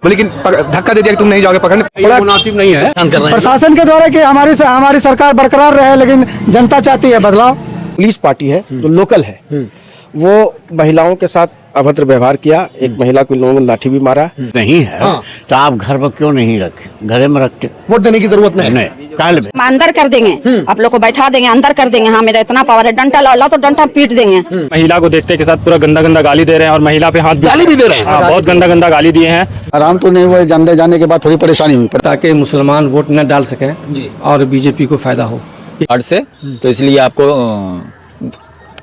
लेकिन धक्का दे दिया कि तुम नहीं जाओगे पकड़ने, बड़ा मुनासिब नहीं है। प्रशासन के द्वारा कि हमारी सरकार बरकरार रहे, लेकिन जनता चाहती है बदलाव। पुलिस पार्टी है जो लोकल है वो महिलाओं के साथ अभद्र व्यवहार किया। एक महिला को लोगों ने लाठी भी मारा। नहीं है तो आप घर पर क्यों नहीं रखे, घर में रखते। वोट देने की जरूरत नहीं। कल में अंदर कर देंगे, आप लोग को बैठा देंगे, अंदर कर देंगे। हाँ, मेरा इतना पावर है, डंडा ला तो डंडा पीट देंगे। महिला को देखते के साथ पूरा गंदा गंदा गाली दे रहे हैं और महिला पे हाथ गाली भी दे रहे हैं। बहुत गंदा गंदा गाली दिए हैं। आराम तो नहीं हुआ, जानते जाने के बाद थोड़ी परेशानी हुई। ताकि मुसलमान वोट न डाल सकें और बीजेपी को फायदा हो कार्ड से, तो इसलिए आपको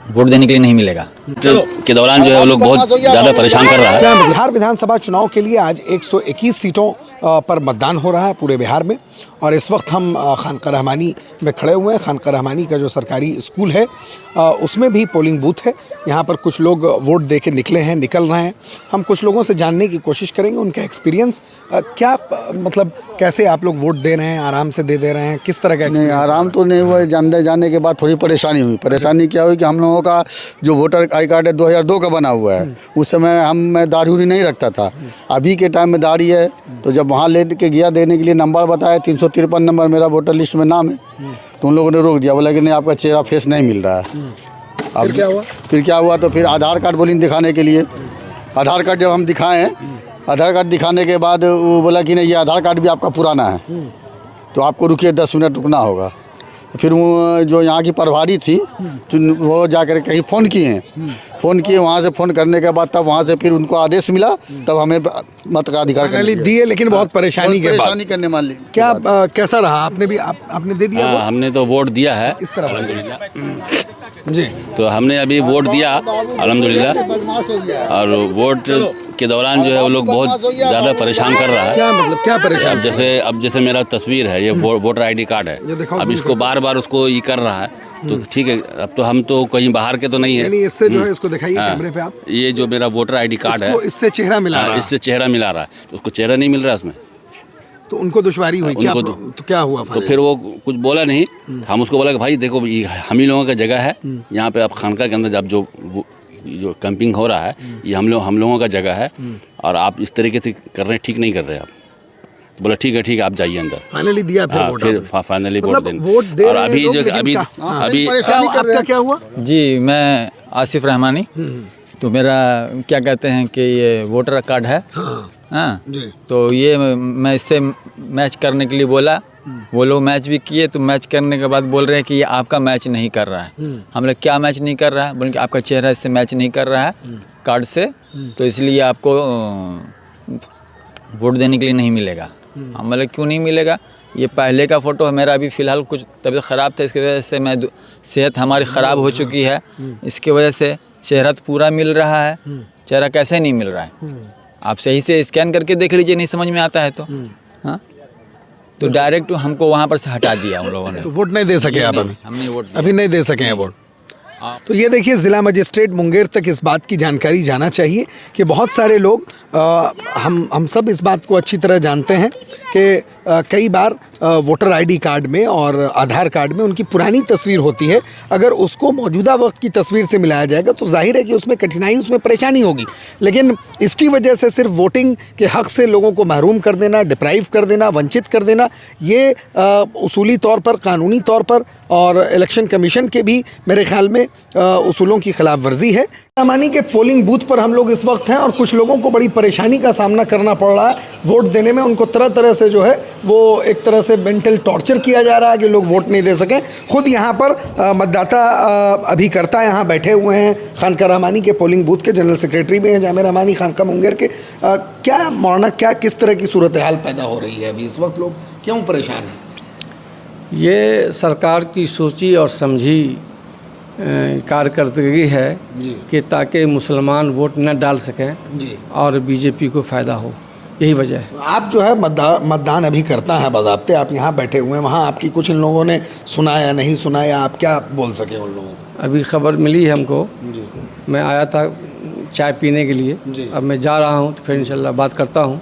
वोट देने के लिए नहीं मिलेगा। के दौरान जो है वो लोग बहुत ज़्यादा परेशान कर रहा है। बिहार विधानसभा चुनाव के लिए आज 121 सीटों पर मतदान हो रहा है पूरे बिहार में। और इस वक्त हम खानका रहमानी में खड़े हुए हैं। खानका रहमानी का जो सरकारी स्कूल है उसमें भी पोलिंग बूथ है। यहाँ पर कुछ लोग वोट दे के निकल रहे हैं। हम कुछ लोगों से जानने की कोशिश करेंगे उनका एक्सपीरियंस क्या, मतलब कैसे आप लोग वोट दे रहे हैं, आराम से दे रहे हैं, किस तरह का? नहीं, आराम तो नहीं हुआ, जानते जाने के बाद थोड़ी परेशानी हुई। परेशानी क्या हुई कि हम लोगों का जो वोटर आई कार्ड है 2002 का बना हुआ है। उस समय मैं दाढ़ी उड़ी नहीं रखता था। अभी के टाइम में दाढ़ी है, तो जब वहाँ ले के गया देने के लिए नंबर बताया 353 नंबर मेरा वोटर लिस्ट में नाम है, तो उन लोगों ने रोक दिया। बोला कि नहीं, आपका चेहरा फेस नहीं मिल रहा है। अब फिर क्या हुआ तो फिर आधार कार्ड बोली दिखाने के लिए। आधार कार्ड जब हम दिखाएं, आधार कार्ड दिखाने के बाद वो बोला कि नहीं, ये आधार कार्ड भी आपका पुराना है, तो आपको रुकिए 10 मिनट रुकना होगा। फिर वो जो यहाँ की प्रभारी थी वो जाकर कहीं फ़ोन किए वहाँ से फ़ोन करने के बाद तब वहाँ से फिर उनको आदेश मिला, तब हमें मताधिकार दिए। लेकिन बहुत परेशानी करने मान ली। क्या कैसा रहा? आपने भी आपने दे दिया? हमने तो वोट दिया है इस तरह जी। तो हमने अभी वोट दिया अल्हम्दुलिल्लाह। और वोट के दौरान जो है वो लोग बहुत ज़्यादा परेशान कर रहा है। क्या मतलब क्या परेशान? अब जैसे मेरा तस्वीर है, ये वोटर ID कार्ड है, अब इसको बार बार उसको ये कर रहा है। तो ठीक है, अब तो हम तो कहीं बाहर के तो नहीं है। इससे जो है इसको दिखाइए कैमरे पे आप। ये जो मेरा वोटर ID कार्ड है, इससे चेहरा मिला रहा है। इससे चेहरा मिला रहा है, तो उसको चेहरा नहीं मिल रहा है उसमें। तो उनको दुश्वारी हुई क्या? तो क्या हुआ? तो फिर वो कुछ बोला नहीं। हम उसको बोला कि भाई देखो, ये हम ही लोगों का जगह है, यहाँ पे आप खानका के अंदर जब जो कैंपिंग हो रहा है, ये हम लोगों का जगह है, और आप इस तरीके से कर रहे हैं, ठीक नहीं कर रहे आप। तो बोला ठीक है आप जाइए अंदर। फाइनली दिया फिर फाइनली वोट दे। और अभी क्या हुआ? जी, मैं आसिफ रहमानी। तो मेरा क्या कहते हैं कि ये वोटर कार्ड है। हाँ जी। तो ये मैं इससे मैच करने के लिए बोला, वो लोग मैच भी किए। तो मैच करने के बाद बोल रहे हैं कि ये आपका मैच नहीं कर रहा है। हम लोग क्या मैच नहीं कर रहा है? बोले कि आपका चेहरा इससे मैच नहीं कर रहा है कार्ड से, तो इसलिए आपको वोट देने के लिए नहीं मिलेगा। हम बोले क्यों नहीं मिलेगा? ये पहले का फ़ोटो है मेरा, अभी फ़िलहाल कुछ तबीयत ख़राब था, इसकी वजह से मैं सेहत हमारी ख़राब हो चुकी है। इसकी वजह से चेहरा तो पूरा मिल रहा है, चेहरा कैसे नहीं मिल रहा है? आप सही से स्कैन करके देख लीजिए, नहीं समझ में आता है तो। हाँ, तो डायरेक्ट हमको वहाँ पर से हटा दिया उन लोगों ने। तो वोट नहीं दे सके आप? हमने वोट अभी नहीं दे सके हैं वोट। तो ये देखिए, ज़िला मजिस्ट्रेट मुंगेर तक इस बात की जानकारी जाना चाहिए कि बहुत सारे लोग हम सब इस बात को अच्छी तरह जानते हैं कि कई बार वोटर ID कार्ड में और आधार कार्ड में उनकी पुरानी तस्वीर होती है। अगर उसको मौजूदा वक्त की तस्वीर से मिलाया जाएगा तो जाहिर है कि उसमें कठिनाई, उसमें परेशानी होगी। लेकिन इसकी वजह से सिर्फ वोटिंग के हक़ से लोगों को महरूम कर देना, डिप्राइव कर देना, वंचित कर देना, ये उसूली तौर पर, कानूनी तौर पर और इलेक्शन कमीशन के भी मेरे ख्याल में उसूलों की खिलाफ वर्जी है। रहमानी के पोलिंग बूथ पर हम लोग इस वक्त हैं और कुछ लोगों को बड़ी परेशानी का सामना करना पड़ रहा है वोट देने में। उनको तरह तरह से जो है वो एक तरह से मेंटल टॉर्चर किया जा रहा है कि लोग वोट नहीं दे सकें। खुद यहाँ पर मतदाता अभिकर्ता यहाँ बैठे हुए हैं। खानका रहमानी के पोलिंग बूथ के जनरल सेक्रेटरी भी हैं जामिया रहमानी खानका मुंगेर के। क्या मानना, क्या किस तरह की सूरत हाल पैदा हो रही है अभी इस वक्त? लोग क्यों परेशान हैं? ये सरकार की सोची और समझी कारकर्दगी है कि ताकि मुसलमान वोट न डाल सकें और बीजेपी को फ़ायदा हो, यही वजह है। आप जो है मतदान अभी करता है बाज़ाब्ते, आप यहाँ बैठे हुए हैं, वहाँ आपकी कुछ इन लोगों ने सुना या नहीं सुना, या आप क्या बोल सके उन लोगों को? अभी खबर मिली है हमको, मैं आया था चाय पीने के लिए, अब मैं जा रहा हूँ, तो फिर इंशाल्लाह बात करता हूँ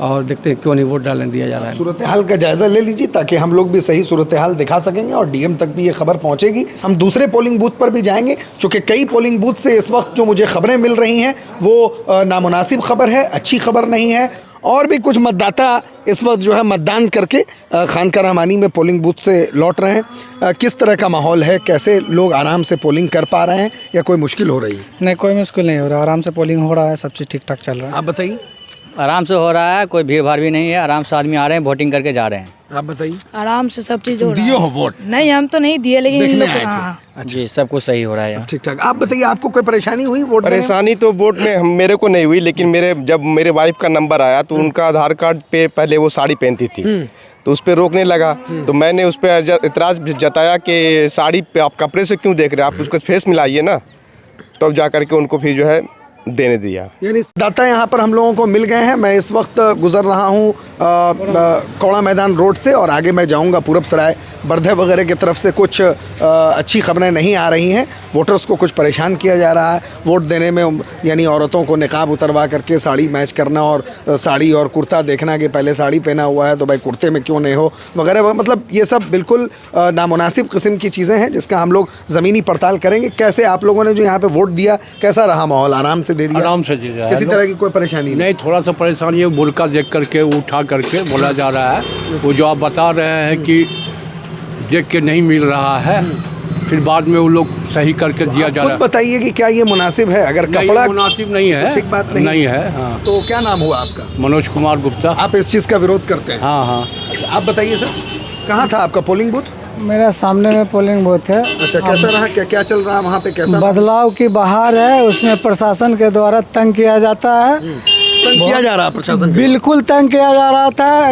और देखते हैं क्यों नहीं वोट डालने दिया जा रहा है। सूरत हाल का जायज़ा ले लीजिए ताकि हम लोग भी सही सूरत हाल दिखा सकेंगे और DM तक भी ये खबर पहुंचेगी। हम दूसरे पोलिंग बूथ पर भी जाएंगे, चूँकि कई पोलिंग बूथ से इस वक्त जो मुझे खबरें मिल रही हैं वो नामुनासिब खबर है, अच्छी खबर नहीं है। और भी कुछ मतदाता इस वक्त जो है मतदान करके खानका रहमानी में पोलिंग बूथ से लौट रहे हैं। किस तरह का माहौल है, कैसे लोग आराम से पोलिंग कर पा रहे हैं या कोई मुश्किल हो रही है? नहीं, कोई मुश्किल नहीं हो रहा, आराम से पोलिंग हो रहा है, सब चीज़ ठीक ठाक चल रहा है। आप बताइए। आराम से हो रहा है, कोई भीड़ भाड़ भी नहीं है, आराम से आदमी आ रहे हैं, वोटिंग करके जा रहे हैं। आप बताइए। आराम से सब चीज़ हो रहा है। दिए हो वोट? नहीं, हम तो नहीं दिए, लेकिन इन देखने लोग आए थे। हाँ। जी, सब कुछ सही हो रहा है। ठीक ठाक। आप बताइए, आपको कोई परेशानी हुई वोट देने में? परेशानी तो वोट में मेरे को नहीं हुई, लेकिन जब मेरे वाइफ का नंबर आया तो उनका आधार कार्ड पे पहले वो साड़ी पहनती थी, तो उस पर रोकने लगा। तो मैंने उस पर इतराज़ जताया कि साड़ी पे आप कपड़े से क्यों देख रहे हैं, आप उसका फेस मिलाइए ना, तब जा कर के उनको फिर जो है देने दिया। यानी दाता यहाँ पर हम लोगों को मिल गए हैं। मैं इस वक्त गुजर रहा हूँ कौड़ा मैदान रोड से और आगे मैं जाऊँगा पूरब सराय बरधे वगैरह की तरफ से। कुछ अच्छी खबरें नहीं आ रही हैं। वोटर्स को कुछ परेशान किया जा रहा है वोट देने में, यानी औरतों को निकाब उतरवा करके साड़ी मैच करना और साड़ी और कुर्ता देखना कि पहले साड़ी पहना हुआ है तो भाई कुर्ते में क्यों नहीं हो वगैरह। मतलब ये सब बिल्कुल नामुनासिब किस्म की चीज़ें हैं जिसका हम लोग ज़मीनी पड़ताल करेंगे। कैसे आप लोगों ने जो यहाँ पर वोट दिया, कैसा रहा माहौल? आराम से दे दिया? आराम से दे दिया, किसी तरह की कोई परेशानी नहीं। थोड़ा सा परेशानी है, बुर्का देख करके उठा करके बोला जा रहा है, वो जो आप बता रहे हैं कि देख के नहीं मिल रहा है, फिर बाद में वो लोग सही करके दिया जा रहा है। बताइए कि क्या ये मुनासिब है? अगर कपड़ा मुनासिब नहीं है, ठीक बात नहीं है। हाँ। तो क्या नाम हुआ आपका? मनोज कुमार गुप्ता। आप इस चीज़ का विरोध करते हैं? हाँ हाँ। अच्छा, आप बताइए सर, कहाँ था आपका पोलिंग बूथ? मेरा सामने में पोलिंग बूथ है। अच्छा, कैसा रहा? क्या चल रहा है वहाँ पे? कैसा बदलाव की बहार है, उसमें प्रशासन के द्वारा तंग किया जाता है। तंग किया जा रहा है प्रशासन? बिल्कुल तंग किया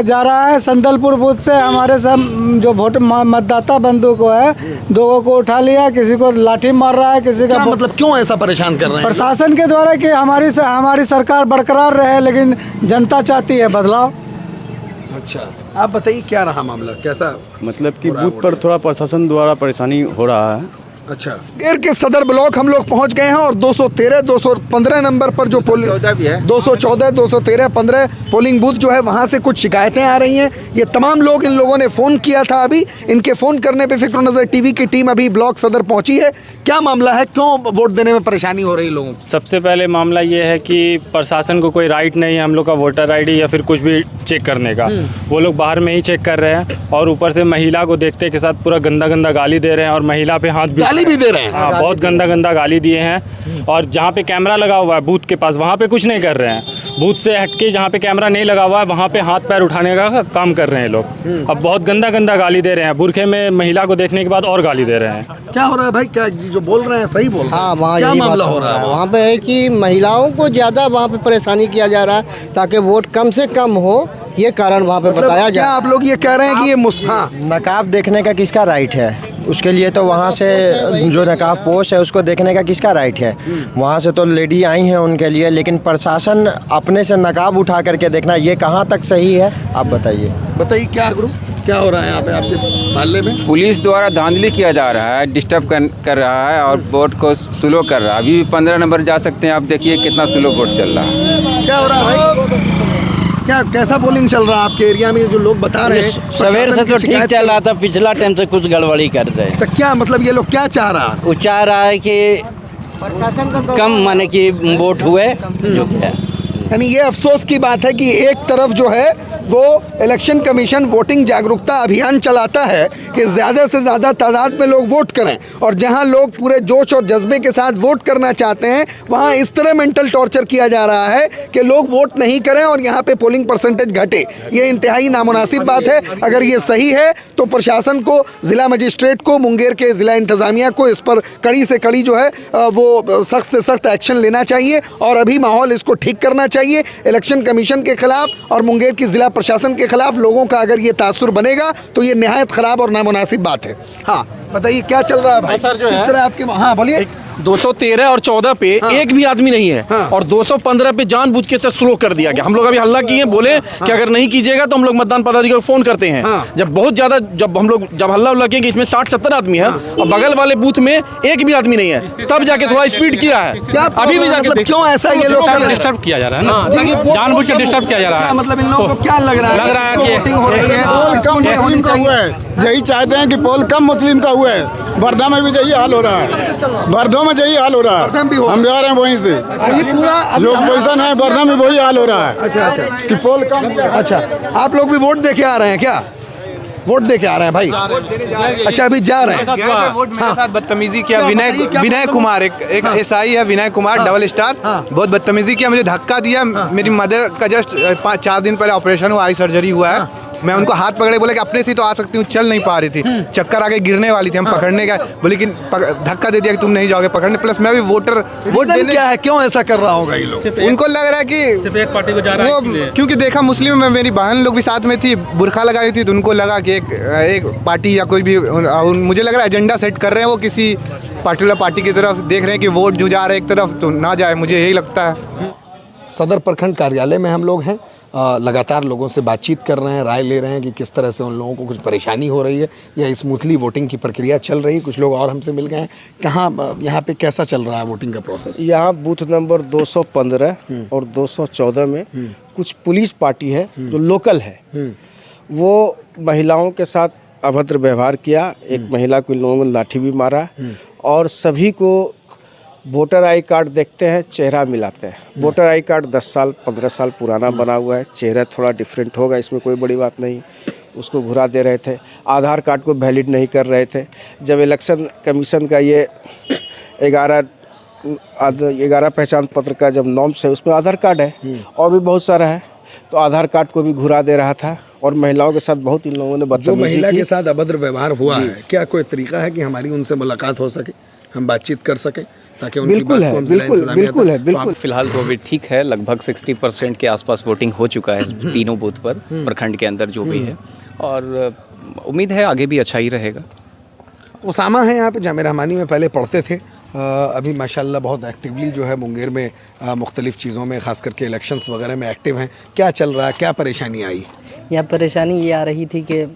जा रहा है। संदलपुर बूथ से हमारे सब जो वोट मतदाता बंधु को है, दो को उठा लिया, किसी को लाठी मार रहा है, किसी का मतलब क्यों ऐसा परेशान कर रहे हैं? प्रशासन के द्वारा कि हमारी सरकार बरकरार रहे, लेकिन जनता चाहती है बदलाव। अच्छा, आप बताइए क्या रहा मामला, कैसा? मतलब कि बूथ पर थोड़ा प्रशासन द्वारा परेशानी हो रहा है। अच्छा, मुंगेर के सदर ब्लॉक हम लोग पहुंच गए हैं और 213, 215 नंबर पर जो पोलिंग 214, 213, 15 पोलिंग बूथ जो है वहां से कुछ शिकायतें आ रही हैं। ये तमाम लोग, इन लोगों ने फ़ोन किया था। अभी इनके फ़ोन करने पे फ़िक्र नज़र टीवी की टीम अभी ब्लॉक सदर पहुंची है। क्या मामला है, क्यों वोट देने में परेशानी हो रही लोगों को? सबसे पहले मामला ये है कि प्रशासन को कोई राइट नहीं है हम लोग का वोटर ID या फिर कुछ भी चेक करने का। वो लोग बाहर में ही चेक कर रहे हैं और ऊपर से महिला को देखते के साथ पूरा गंदा गंदा गाली दे रहे हैं और महिला पे हाथ भी दे रहे हैं। हाँ, बहुत गंदा गंदा गाली दिए हैं। और जहाँ पे कैमरा लगा हुआ है बूथ के पास, वहाँ पे कुछ नहीं कर रहे हैं। बूथ से हटके जहाँ पे कैमरा नहीं लगा हुआ है वहाँ पे हाथ पैर उठाने का काम कर रहे हैं लोग। अब बहुत गंदा गंदा गाली दे रहे हैं, बुरखे में महिला को देखने के बाद और गाली दे रहे हैं। क्या हो रहा है भाई? क्या जो बोल रहे हैं सही बोल रहे हैं? हाँ, वहाँ क्या मामला हो रहा है? वहाँ पे है कि महिलाओं को ज़्यादा वहाँ पे परेशानी किया जा रहा है ताकि वोट कम से कम हो, ये कारण वहाँ पे बताया जाए। क्या आप लोग ये कह रहे हैं कि ये नकाब देखने का किसका राइट है? उसके लिए तो वहाँ से जो नकाब पोश है उसको देखने का किसका राइट है? वहाँ से तो लेडी आई हैं उनके लिए, लेकिन प्रशासन अपने से नकाब उठा करके देखना, ये कहाँ तक सही है? आप बताइए क्या गुरु, क्या हो रहा है यहाँ पे आपके मोहल्ले में? पुलिस द्वारा धांधली किया जा रहा है, डिस्टर्ब कर रहा है और वोट को स्लो कर रहा है। अभी 15 नंबर जा सकते हैं, आप देखिए कितना स्लो वोट चल रहा है। क्या हो रहा है भाई? क्या कैसा पोलिंग चल रहा है आपके एरिया में? जो लोग बता रहे हैं सवेर से तो ठीक चल रहा था, पिछला टाइम से कुछ गड़बड़ी कर रहे हैं। तो क्या मतलब ये लोग क्या चाह रहा है? वो चाह रहा है कि कम माने कि वोट हुए जो है। यानी ये अफसोस की बात है कि एक तरफ जो है वो इलेक्शन कमीशन वोटिंग जागरूकता अभियान चलाता है कि ज़्यादा से ज़्यादा तादाद में लोग वोट करें, और जहां लोग पूरे जोश और जज्बे के साथ वोट करना चाहते हैं वहां इस तरह मेंटल टॉर्चर किया जा रहा है कि लोग वोट नहीं करें और यहां पे पोलिंग परसेंटेज घटे। ये इंतहाई नामुनासिब बात है। अगर ये सही है तो प्रशासन को, ज़िला मजिस्ट्रेट को, मुंगेर के ज़िला इंतज़ामिया को इस पर कड़ी से कड़ी जो है वो सख्त से सख्त एक्शन लेना चाहिए और अभी माहौल इसको ठीक करना चाहिए। इलेक्शन कमीशन के खिलाफ और मुंगेर की ज़िला प्रशासन के खिलाफ लोगों का अगर ये तासुर बनेगा तो ये निहायत ख़राब और नामुनासिब बात है। हाँ बताइए क्या चल रहा है भाई? सर जो है किस तरह आपके? हाँ बोलिए। 213 और 14 पे एक भी आदमी नहीं है और 215 पे जानबूझ के से स्लो कर दिया गया। हम लोग अभी हल्ला किए, बोले कि अगर नहीं कीजिएगा तो हम लोग मतदान पदाधिकारी को फोन करते हैं। जब बहुत ज्यादा जब हल्ला किए कि इसमें 60-70 आदमी है और बगल वाले बूथ में एक भी आदमी नहीं है, तब जाके थोड़ा स्पीड किया है। अभी भी जाके क्यों ऐसा ये लोग डिस्टर्ब किया जा रहा है, जानबूझ के डिस्टर्ब किया जा रहा है। मतलब इन लोगों को क्या लग रहा है कि वोटिंग हो रही है, यही चाहते हैं कि पोल कम मुस्लिम का हुआ है। वर्धा में भी यही हाल हो रहा है, वर्धा में यही हाल हो रहा है, हम जा रहे हैं वहीं से। जो पोजिशन है वर्धा में वही हाल हो रहा है। अच्छा अच्छा कि पोल कम। अच्छा, आप लोग भी वोट दे के आ रहे हैं क्या? वोट दे के आ रहे हैं भाई? अच्छा, अभी जा रहे हैं। वोट मेरे साथ बदतमीजी किया। विनय कुमार एक एसआई है, विनय कुमार डबल स्टार, बहुत बदतमीजी किया, मुझे धक्का दिया। मेरी मदर का जस्ट 4 दिन पहले ऑपरेशन हुआ, आई सर्जरी हुआ है। मैं उनको हाथ पकड़े, बोले कि अपने से तो आ सकती हूँ, चल नहीं पा रही थी, चक्कर आके गिरने वाली थी, हम पकड़ने गए, बोले कि धक्का दे दिया कि तुम नहीं जाओगे पकड़ने। प्लस मैं भी वोट देने क्या है, क्यों ऐसा कर रहा होगा ये लोग? उनको लग रहा है कि सिर्फ एक पार्टी को जा रहा है, वो क्योंकि देखा मुस्लिम में मेरी बहन लोग भी साथ में थी, बुरखा लगाई थी, तो उनको लगा कि एक पार्टी या कोई भी, मुझे लग रहा है एजेंडा सेट कर रहे हैं वो, किसी पार्टिकुलर पार्टी की तरफ देख रहे हैं कि वोट जो जा रहे हैं एक तरफ तो ना जाए, मुझे यही लगता है। सदर प्रखंड कार्यालय में हम लोग हैं, लगातार लोगों से बातचीत कर रहे हैं, राय ले रहे हैं कि किस तरह से उन लोगों को कुछ परेशानी हो रही है या स्मूथली वोटिंग की प्रक्रिया चल रही है। कुछ लोग और हमसे मिल गए हैं। कहाँ यहाँ पे कैसा चल रहा है वोटिंग का प्रोसेस? यहाँ बूथ नंबर 215 और 214 में कुछ पुलिस पार्टी है जो लोकल है, वो महिलाओं के साथ अभद्र व्यवहार किया। एक महिला को इन लोगों ने लाठी भी मारा और सभी को वोटर आई कार्ड देखते हैं, चेहरा मिलाते हैं। वोटर आई कार्ड 10 साल 15 साल पुराना बना हुआ है, चेहरा थोड़ा डिफरेंट होगा, इसमें कोई बड़ी बात नहीं। उसको घुरा दे रहे थे। आधार कार्ड को वैलिड नहीं कर रहे थे। जब इलेक्शन कमीशन का ये 11 पहचान पत्र का जब नॉर्म्स है, उसमें आधार कार्ड है और भी बहुत सारा है, तो आधार कार्ड को भी घुरा दे रहा था और महिलाओं के साथ बहुत इन लोगों ने जो महिला के साथ अभद्र व्यवहार हुआ है, क्या कोई तरीका है कि हमारी उनसे मुलाकात हो सके, हम बातचीत कर सकें? बिल्कुल है, बिल्कुल। फिलहाल तो अभी ठीक है, लगभग 60% के आसपास वोटिंग हो चुका है इस तीनों बूथ पर, प्रखंड के अंदर जो भी है, और उम्मीद है आगे भी अच्छा ही रहेगा। उसामा है यहाँ पे, जामिया रहमानी में पहले पढ़ते थे, अभी माशाल्लाह बहुत एक्टिवली जो है मुंगेर में मुख्तलिफ़ चीज़ों में, ख़ास करके इलेक्शंस वगैरह में एक्टिव हैं। क्या चल रहा है, क्या परेशानी आई? यहाँ परेशानी ये आ रही थी कि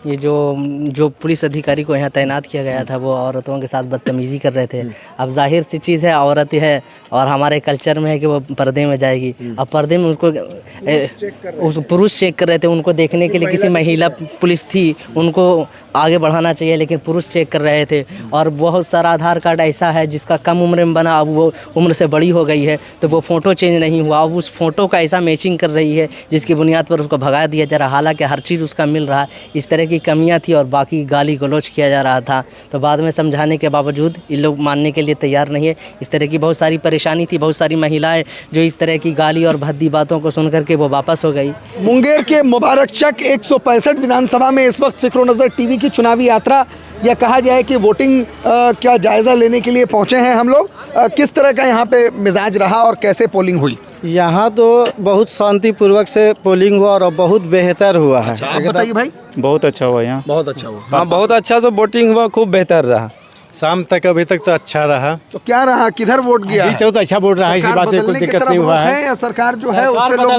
ये जो पुलिस अधिकारी को यहाँ तैनात किया गया था, वो औरतों के साथ बदतमीज़ी कर रहे थे। अब जाहिर सी चीज़ है, औरत है और हमारे कल्चर में है कि वो पर्दे में जाएगी। अब पर्दे में उसको पुरुष चेक कर रहे थे, उनको देखने के लिए किसी महिला पुलिस थी, उनको आगे बढ़ाना चाहिए, लेकिन पुरुष चेक कर रहे थे। और बहुत सारा आधार कार्ड ऐसा है जिसका कम उम्र में बना, अब वो उम्र से बड़ी हो गई है, तो वो फ़ोटो चेंज नहीं हुआ। अब उस फ़ोटो का ऐसा मैचिंग कर रही है जिसकी बुनियाद पर उसको भगा दिया जा रहा, हालांकि हर चीज़ उसका मिल रहा। इस तरह की कमियां थी और बाकी गाली गलौज किया जा रहा था। तो बाद में समझाने के बावजूद ये लोग मानने के लिए तैयार नहीं है। इस तरह की बहुत सारी परेशानी थी, बहुत सारी महिलाएं जो इस तरह की गाली और भद्दी बातों को सुन करके वो वापस हो गई। मुंगेर के मुबारकचक 165 विधानसभा में इस वक्त फ़िक्र नज़र टीवी की चुनावी यात्रा, या कहा जाए कि वोटिंग का जायज़ा लेने के लिए पहुंचे हैं हम लोग। किस तरह का यहाँ पे मिजाज रहा और कैसे पोलिंग हुई? यहाँ तो बहुत शांतिपूर्वक से पोलिंग हुआ और बहुत बेहतर हुआ है। आप बताइए भाई। बहुत अच्छा हुआ यहाँ, बहुत अच्छा हुआ। हाँ, बहुत अच्छा से वोटिंग हुआ, खूब बेहतर रहा। शाम तक अभी तक तो अच्छा रहा। तो क्या रहा, किधर वोट गया? तो अच्छा वोट रहा, इसी बात से कोई दिक्कत नहीं हुआ है। या सरकार जो है उससे लोग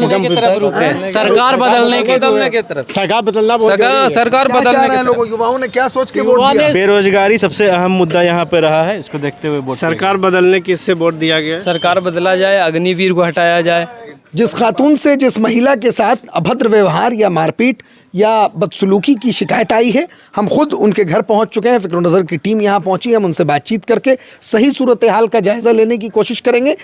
सरकार बदलने की तरफ, सरकार बदलना, सरकार बदलने लोगों, युवाओं ने क्या सोच के वोट दिया? बेरोजगारी सबसे अहम मुद्दा यहाँ पे रहा है, इसको देखते हुए सरकार बदलने की इससे वोट दिया गया। सरकार बदला जाए, अग्निवीर को हटाया जाए। जिस खातून से, जिस महिला के साथ अभद्र व्यवहार या मारपीट या बदसलूकी की शिकायत आई है, हम खुद उनके घर पहुंच चुके हैं। फ़िक्र नज़र की टीम यहां पहुंची है, हम उनसे बातचीत करके सही सूरत हाल का जायज़ा लेने की कोशिश करेंगे।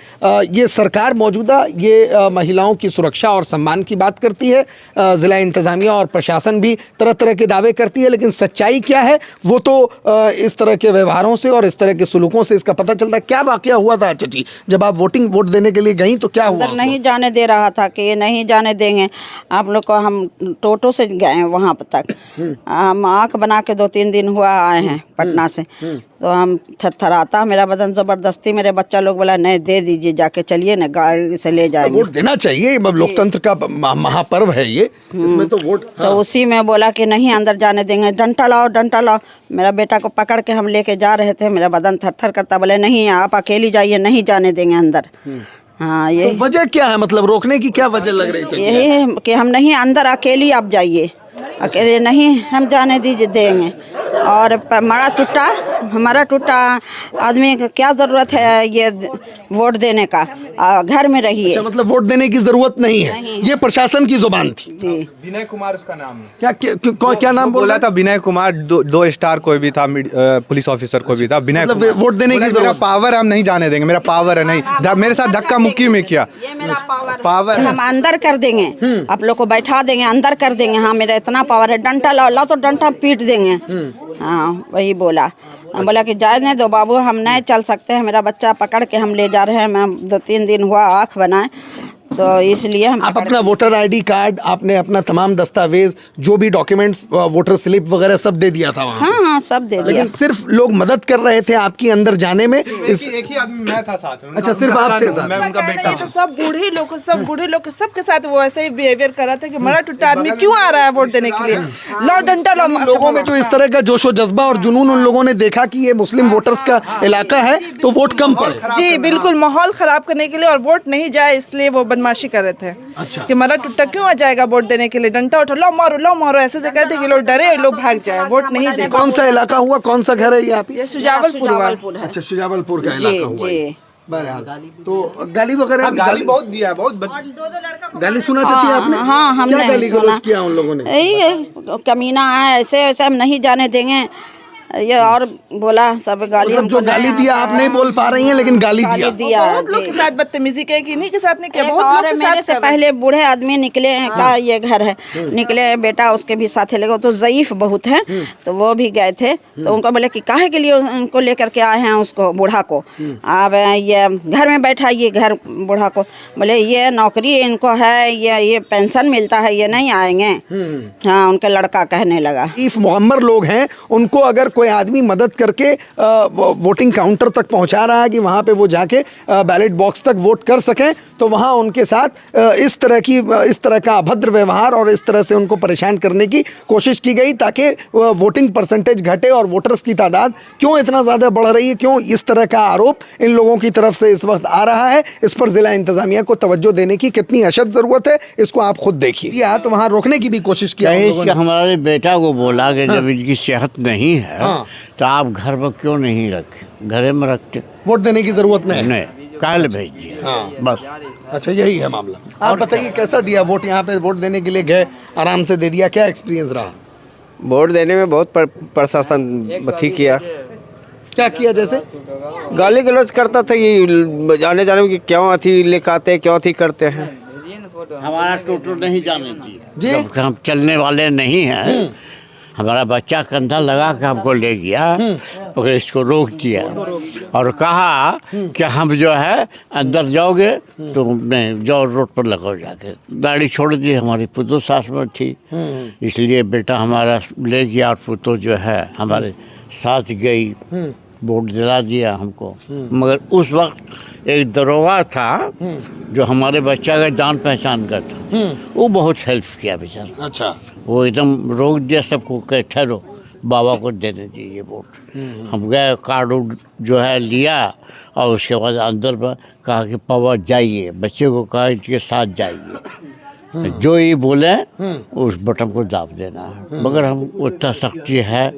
ये सरकार मौजूदा ये महिलाओं की सुरक्षा और सम्मान की बात करती है, ज़िला इंतज़ामिया और प्रशासन भी तरह तरह के दावे करती है, लेकिन सच्चाई क्या है वो तो इस तरह के व्यवहारों से और इस तरह के सलूकों से इसका पता चलता है। क्या वाक़या हुआ था चाची, जब आप वोट देने के लिए गई तो क्या हुआ? नहीं जाने दे रहा था कि नहीं जाने देंगे आप लोग को। हम टोटो से गए वहाँ तक, हम आँख बना के 2-3 दिन हुआ आए हैं पटना से, तो हम थरथराता मेरा बदन, ज़बरदस्ती मेरे बच्चा लोग बोला नहीं दे दीजिए, जाके चलिए ना, गाड़ी से ले जाएंगे। वोट देना चाहिए, लोकतंत्र का महापर्व है ये, इसमें तो वोट। तो उसी में बोला कि नहीं अंदर जाने देंगे, डंडा लाओ डंडा लाओ। मेरा बेटा को पकड़ के हम लेके जा रहे थे, मेरा बदन थरथर करता, बोले नहीं आप अकेली जाइए, नहीं जाने देंगे अंदर। हाँ, ये तो वजह क्या है, मतलब रोकने की क्या वजह लग रही थी? यही है कि हम नहीं अंदर, अकेली आप जाइए, अकेले नहीं हम जाने दीजिए देंगे। और मारा टुट्टा हमारा टूटा आदमी का क्या ज़रूरत है ये वोट देने का, घर में रहिए। अच्छा, मतलब वोट देने की जरूरत नहीं है, ये प्रशासन की जुबान थी। जी, विनय कुमार उसका नाम है। क्या नाम बोला था? विनय कुमार, दो स्टार कोई भी था, पुलिस ऑफिसर कोई भी था, विनय मतलब कुमार। वोट देने की जरूरत, पावर हम नहीं जाने देंगे, मेरा पावर है नहीं, मेरे साथ धक्का मुक्की में किया पावर हम अंदर कर देंगे, आप लोग को बैठा देंगे, अंदर कर देंगे। हाँ, मेरा इतना पावर है, डंडा ला तो डंडा पीट देंगे। हाँ, वही बोला। हम बोला कि जाए नहीं दो बाबू, हम नहीं चल सकते हैं, मेरा बच्चा पकड़ के हम ले जा रहे हैं। मैं 2-3 दिन हुआ आँख बनाए, तो इसलिए हम आप अपना वोटर आईडी कार्ड, आपने अपना तमाम दस्तावेज, जो भी डॉक्यूमेंट्स, वोटर स्लिप वगैरह सब दे दिया था वहाँ? हाँ, सब दे दिया। लेकिन सिर्फ लोग मदद कर रहे थे आपकी अंदर जाने में? एक ही आदमी मैं था साथ में। अच्छा, सिर्फ आप थे साथ? मैं उनका बेटा हूँ। सब बूढ़े लोग सबके साथ वो ऐसे ही बिहेवियर कर रहा था कि मरा टूटा आदमी क्यों आ रहा है वोट देने के लिए, लो डंडा लो। लोगों में जो इस तरह का जोशो जज्बा और जुनून उन लोगों ने देखा कि ये मुस्लिम वोटर्स का इलाका है, तो वोट कम पड़े। जी बिल्कुल, माहौल खराब करने के लिए और वोट नहीं जाए इसलिए वो बदमाशी कर रहे थे। अच्छा, कि मरा टुट्टा क्यों आ जाएगा वोट देने के लिए, डंडा उठो, लो मारो ऐसे से कहते कि लोग डरे और लोग भाग जाए, वोट नहीं दे। कौन सा इलाका हुआ, कौन सा घर है ये आप? ये सुजावलपुर। अच्छा, सुजावलपुर का इलाका हुआ। बहरहाल, तो गाली वगैरह, गाली बहुत दिया है, बहुत गाली सुना चाहिए आपने? हाँ, हमने क्या गाली गलौज किया उन लोगों ने? यही कमीना है, ऐसे हम नहीं जाने देंगे, ये और बोला सब गाली। मतलब जो गाली दिया, आप नहीं बोल पा रही हैं लेकिन गाली दिया। बहुत लोग के साथ बदतमीजी किया, कि इन्हीं के साथ नहीं किया, बहुत लोग के साथ। से पहले बूढ़े आदमी निकले हैं का ये घर है, निकले बेटा उसके भी साथ लगे, तो ज़ईफ बहुत है, तो वो भी गए थे। तो उनको बोले कि काहे के लिए उनको लेकर के आए हैं, उसको बूढ़ा को, अब ये घर में बैठा, ये घर बूढ़ा को बोले ये नौकरी इनको है, ये पेंशन मिलता है, ये नहीं आएंगे। हाँ, उनका लड़का कहने लगा। ज़ईफ मुअम्मर लोग हैं, उनको अगर कोई आदमी मदद करके वोटिंग काउंटर तक पहुंचा रहा है कि वहां पे वो जाके बैलेट बॉक्स तक वोट कर सकें, तो वहां उनके साथ इस तरह का अभद्र व्यवहार और इस तरह से उनको परेशान करने की कोशिश की गई, ताकि वोटिंग परसेंटेज घटे और वोटर्स की तादाद क्यों इतना ज़्यादा बढ़ रही है, क्यों इस तरह का आरोप इन लोगों की तरफ से इस वक्त आ रहा है, इस पर ज़िला इंतज़ामिया को तवज्जो देने की कितनी अशद ज़रूरत है, इसको आप खुद देखिए। तो वहाँ रोकने की भी कोशिश की। हमारे बेटा को बोला कि जब इनकी सेहत नहीं है तो आप घर में क्यों नहीं रखे, घरे में रखते, वोट देने की जरूरत नहीं, कल भेज दिया बस। अच्छा, यही है मामला। आप बताइए कैसा दिया वोट, यहाँ पे वोट देने के लिए गए, आराम से दे दिया, क्या एक्सपीरियंस रहा? वोट देने में बहुत प्रशासन ठीक किया। क्या किया? जैसे गाली गलौज करता था, ये जाने में कि क्यों अथी लेकर आते हैं, क्यों अथी करते हैं। हमारा टोटो नहीं जाने दिया, जब हम चलने वाले नहीं हैं, हमारा बच्चा कंधा लगा के हमको ले गया, और इसको रोक दिया और कहा कि हम जो है अंदर जाओगे तो नहीं जाओ, रोड पर लगाओ जाके। गाड़ी छोड़ दी, हमारी पुतो साथ में थी, इसलिए बेटा हमारा ले गया और पुतो जो है हमारे साथ गई, वोट दिला दिया हमको। मगर उस वक्त एक दरोगा था जो हमारे बच्चा का जान पहचान का था, वो बहुत हेल्प किया बेचारा। अच्छा, वो एकदम रोक दिया सबको, कहे ठहरो, बाबा को देने दीजिए वोट। हम गए, कार्ड जो है लिया, और उसके बाद अंदर कहा कि पापा जाइए, बच्चे को कहा इनके साथ जाइए, जो ये बोले उस बटन को दाब देना है। मगर हम उतना सख्ती है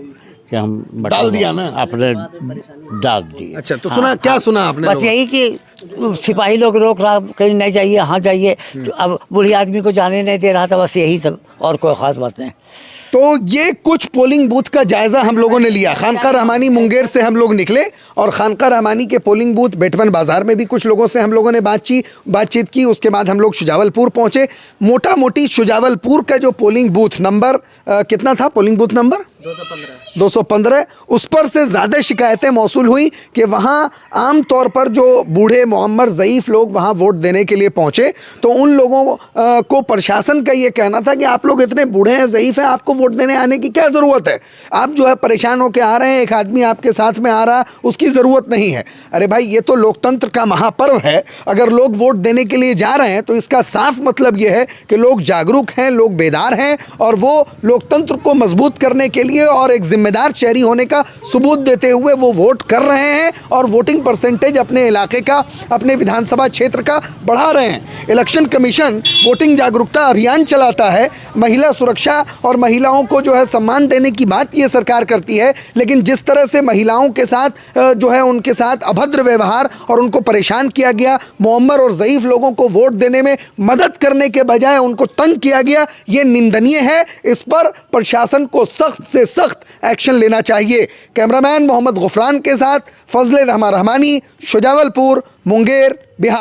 कि हम डाल दिया ना, अपने डाल दिए। अच्छा, तो सुना क्या सुना आपने? बस यही कि सिपाही लोग रोक रहा, कहीं नहीं जाइए, हाँ जाइए, तो अब बूढ़ी आदमी को जाने नहीं दे रहा था, बस यही सब, और कोई ख़ास बात नहीं। तो ये कुछ पोलिंग बूथ का जायज़ा हम लोगों ने लिया। खानका रहमानी मुंगेर से हम लोग निकले और खानका रहमानी के पोलिंग बूथ बेटवन बाज़ार में भी कुछ लोगों से हम लोगों ने बातचीत की। उसके बाद हम लोग शुजावलपुर पहुँचे। मोटा मोटी शुजावलपुर का जो पोलिंग बूथ नंबर कितना था, पोलिंग बूथ नंबर 215, उस पर से ज़्यादा शिकायतें मौसूल हुई कि वहाँ आम तौर पर जो बूढ़े मुअम्मर ज़ईफ़ लोग वहाँ वोट देने के लिए पहुँचे, तो उन लोगों को प्रशासन का ये कहना था कि आप लोग इतने बूढ़े हैं, ज़ईफ़ हैं, आपको वोट देने आने की क्या ज़रूरत है, आप जो है परेशान होकर आ रहे हैं, एक आदमी आपके साथ में आ रहा, उसकी ज़रूरत नहीं है। अरे भाई, ये तो लोकतंत्र का महापर्व है, अगर लोग वोट देने के लिए जा रहे हैं तो इसका साफ मतलब ये है कि लोग जागरूक हैं, लोग बेदार हैं, और वो लोकतंत्र को मजबूत करने के लिए और एक जिम्मेदार शहरी होने का सबूत देते हुए वो वोट कर रहे हैं और वोटिंग परसेंटेज अपने इलाके का, अपने विधानसभा क्षेत्र का बढ़ा रहे हैं। इलेक्शन कमीशन वोटिंग जागरूकता अभियान चलाता है, महिला सुरक्षा और महिलाओं को जो है सम्मान देने की बात ये सरकार करती है, लेकिन जिस तरह से महिलाओं के साथ जो है उनके साथ अभद्र व्यवहार और उनको परेशान किया गया, मुअम्मर और ज़ईफ़ लोगों को वोट देने में मदद करने के बजाय उनको तंग किया गया, ये निंदनीय है। इस पर प्रशासन को सख्त से सख्त एक्शन लेना चाहिए। कैमरामैन मोहम्मद गुफरान के साथ फजले रहमानी, शुजावलपुर, मुंगेर, बिहार।